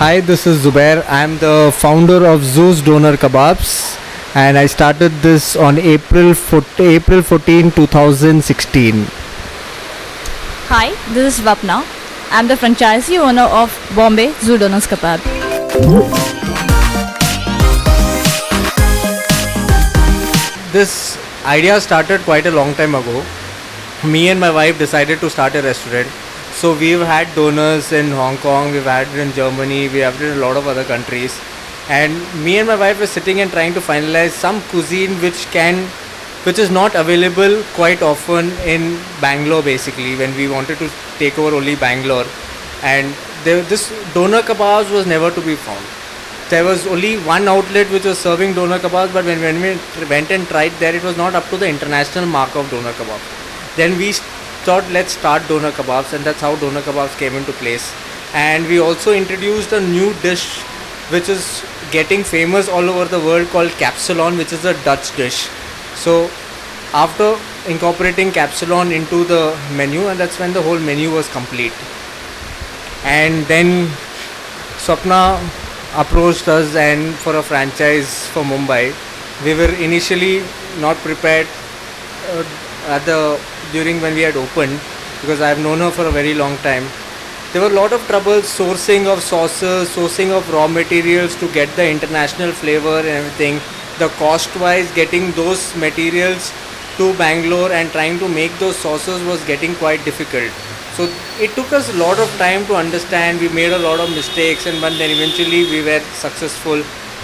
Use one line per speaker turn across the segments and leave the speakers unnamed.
Hi, this is Zubair. I am the founder of Zeus Doner Kebabs, and I started this on April 14, 2016.
Hi, this is Vapna. I'm the franchisee owner of Bombay Zoo Donors Kebab.
This idea started quite a long time ago. Me and my wife decided to start a restaurant. So we've had donors in Hong Kong, we've had it in Germany, we have it in a lot of other countries. And me and my wife were sitting and trying to finalize some cuisine which is not available quite often in Bangalore basically, when we wanted to take over only Bangalore. And this doner kebabs was never to be found. There was only one outlet which was serving doner kebabs, but when we went and tried there, it was not up to the international mark of doner kebab. Then we thought, let's start doner kebabs, and that's how doner kebabs came into place. And we also introduced a new dish which is getting famous all over the world called capsalon, which is a Dutch dish. So after incorporating capsalon into the menu, and that's when the whole menu was complete. And then Swapna approached us and for a franchise for Mumbai. We were initially not prepared during when we had opened, because I have known her for a very long time. There were a lot of troubles sourcing of sauces, sourcing of raw materials to get the international flavor and everything. The cost wise, getting those materials to Bangalore and trying to make those sauces was getting quite difficult. So it took us a lot of time to understand. We made a lot of mistakes, but then eventually we were successful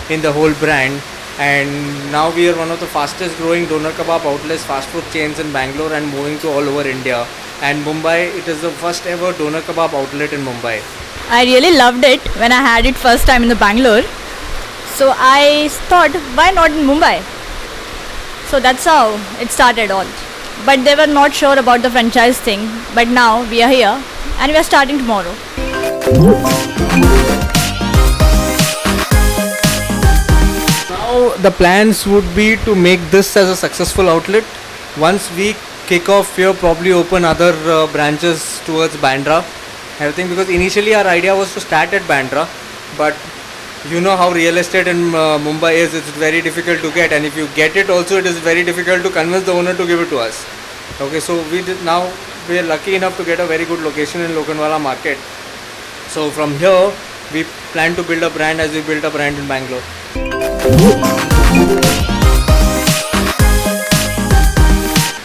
in the whole brand. And now we are one of the fastest growing doner kebab outlets, fast food chains in Bangalore, and moving to all over India. And Mumbai, it is the first ever doner kebab outlet in Mumbai.
I really loved it when I had it first time in the Bangalore. So I thought, why not in Mumbai? So that's how it started all. But they were not sure about the franchise thing. But now we are here and we are starting tomorrow.
Now the plans would be to make this as a successful outlet. Once we kick off here, probably open other branches towards Bandra, everything, because initially our idea was to start at Bandra, but you know how real estate in Mumbai is. It's very difficult to get, and if you get it also, it is very difficult to convince the owner to give it to us. Okay, so now we are lucky enough to get a very good location in Lokhandwala market. So from here we plan to build a brand as we built a brand in Bangalore.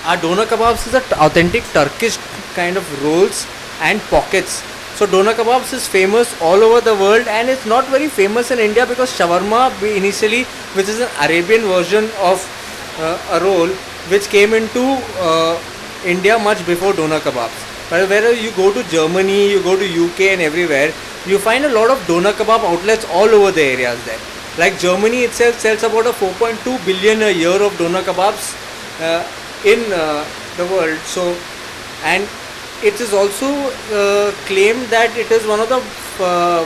Our doner kebabs is an authentic Turkish kind of rolls and pockets. So doner kebabs is famous all over the world, and it's not very famous in India because shawarma initially, which is an Arabian version of a roll, which came into India much before doner kebabs. But wherever you go to Germany, you go to UK and everywhere, you find a lot of doner kebab outlets all over the areas there. Like Germany itself sells about a 4.2 billion a year of doner kebabs in the world. So, and it is also claimed that it is one of the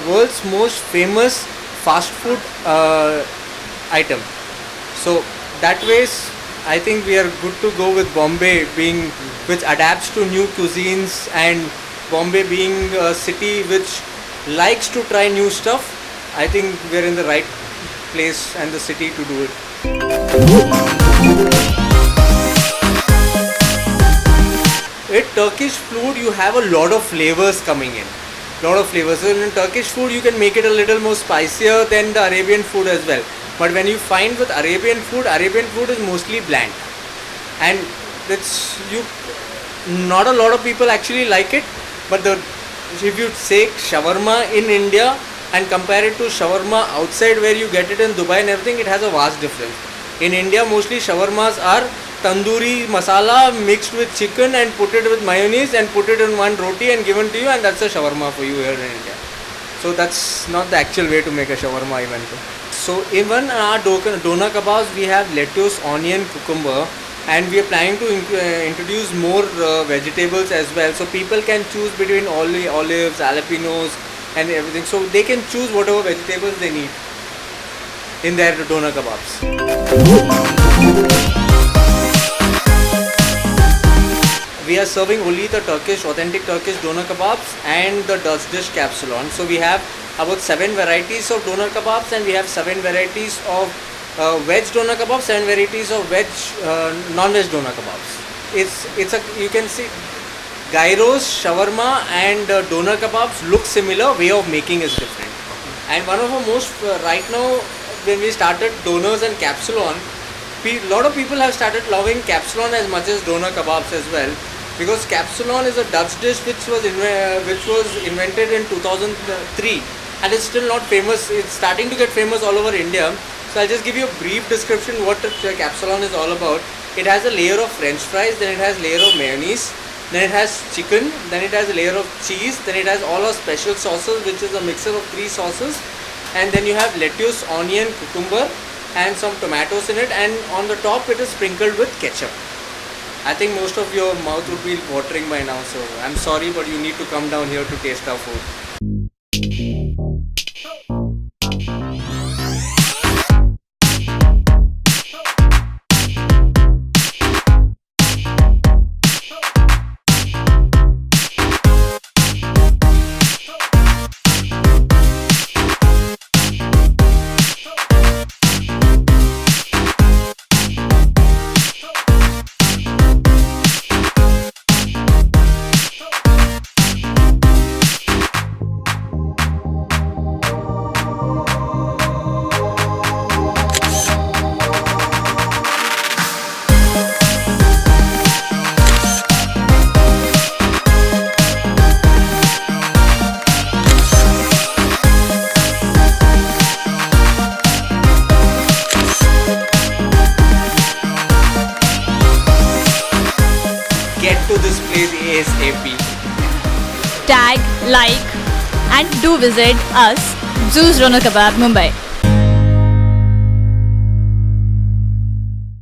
world's most famous fast food item. So that ways, I think we are good to go with Bombay which adapts to new cuisines, and Bombay being a city which likes to try new stuff. I think we are in the right place and the city to do it. With Turkish food, you have a lot of flavors coming in. Lot of flavors. So in Turkish food, you can make it a little more spicier than the Arabian food as well. But when you find with Arabian food is mostly bland, and not a lot of people actually like it. But if you say shawarma in India, and compare it to shawarma outside where you get it in Dubai and everything, it has a vast difference. In India, mostly shawarmas are tandoori masala mixed with chicken and put it with mayonnaise and put it in one roti and given to you, and that's a shawarma for you here in India. So that's not the actual way to make a shawarma even though. So even our dona kebabs, we have lettuce, onion, cucumber, and we are planning to introduce more vegetables as well. So people can choose between olives, jalapenos, and everything. So they can choose whatever vegetables they need in their dona kebabs. We are serving only the authentic Turkish doner kebabs and the Dutch dish capsulon. So we have about 7 varieties of doner kebabs, and we have 7 varieties of veg doner kebabs, 7 varieties of non-veg doner kebabs. You can see gyros, shawarma, and doner kebabs look similar. Way of making is different. And one of our most right now, when we started doners and capsulon, a lot of people have started loving capsulon as much as doner kebabs as well, because capsulon is a Dutch dish which was invented in 2003 and it's still not famous. It's starting to get famous all over India. So I'll just give you a brief description what capsulon is all about. It has a layer of French fries, then it has a layer of mayonnaise, then it has chicken, then it has a layer of cheese, then it has all our special sauces, which is a mixture of 3 sauces, and then you have lettuce, onion, cucumber, and some tomatoes in it, and on the top it is sprinkled with ketchup. I think most of your mouth would be watering by now, so I'm sorry, but you need to come down here to taste our food. Get to this place ASAP.
Tag, like, and do visit us, Zeus Doner Kebab, Mumbai.